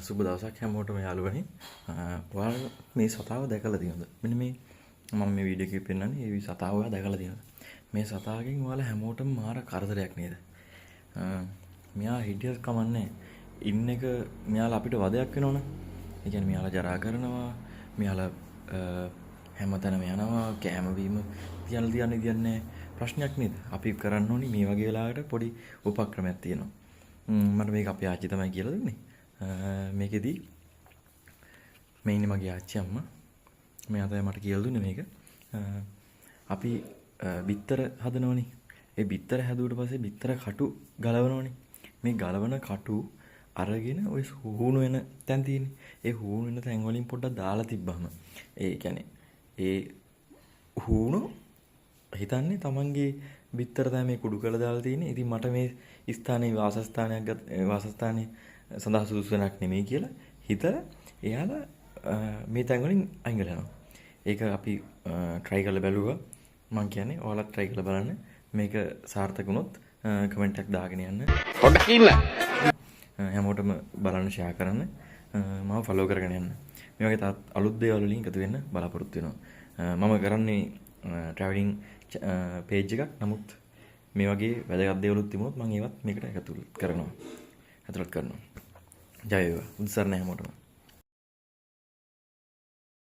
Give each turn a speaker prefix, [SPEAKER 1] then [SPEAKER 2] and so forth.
[SPEAKER 1] සුබ දවසක් හැමෝටම යාළුවනි. ඔයාලා මේ සතාව දැකලා තියෙනවද? මෙන්න මේ මම මේ වීඩියෝ එකේ පෙන්නන්නේ මේ සතාව ඔයා දැකලා තියෙනවද? මේ සතාවගෙන් ඔයාලා හැමෝටම මාර කරදරයක් නේද? මෙයා හිටියත් කමන්නේ. ඉන්න එක මෙයාලා අපිට වදයක් වෙනවනේ. ඒ කියන්නේ මෙයාලා ජරා කරනවා, මෙයාලා හැමතැනම යනවා, කෑම බීම තියන්නේ ප්‍රශ්නයක් නේද? අපි කරන්න ඕනි මේ වගේ වෙලාවකට පොඩි උපක්‍රමයක් තියෙනවා. මට මේක අපේ ආච්චි තමයි කියලා දුන්නේ. මේකෙදි මේ ඉන්නේ මගේ ආච්චි අම්මා. මෙයා තමයි මට කියලා දුන්නේ මේක. අපි බිත්තර හදනවනේ. ඒ බිත්තර හැදුවට පස්සේ බිත්තර කටු ගලවනවනේ. මේ ගලවන කටු අරගෙන ওই හුණු වෙන තැන් තියෙන්නේ. ඒ හුණු වෙන තැන් වලින් පොඩ්ඩක් දාලා තිබ්බහම ඒ කියන්නේ ඒ හුණු හිතන්නේ තමන්ගේ බිත්තර තමයි මේ කුඩු කරලා දාලා තියෙන්නේ. ඉතින් මට මේ ස්ථානයේ වාසස්ථානයේ සඳහා සුදුසු වෙනක් නෙමෙයි කියලා හිතලා එයාලා මේ තැන් වලින් අයින් වෙලා යනවා. ඒක අපි try කරලා බැලුවා. මම කියන්නේ ඔයාලත් try කරලා බලන්න. මේක සාර්ථක වුණොත් කමෙන්ට් එකක් දාගෙන යන්න.
[SPEAKER 2] පොඩ්ඩක් ඉන්න.
[SPEAKER 1] හැමෝටම බලන්න share කරන්න. මම follow කරගෙන යන්න. මේ වගේ තවත් අලුත් දේවල් වලින් එකතු වෙන්න බලාපොරොත්තු වෙනවා. මම කරන්නේ traveling page එකක්. නමුත් මේ වගේ වැදගත් දේවලුත් තිබුණොත් මම ඒවත් මේකට එකතු කරනවා. ඇතුළත් කරනවා. ජය වේවා. උත්සාහ නැහැ හැමෝටම.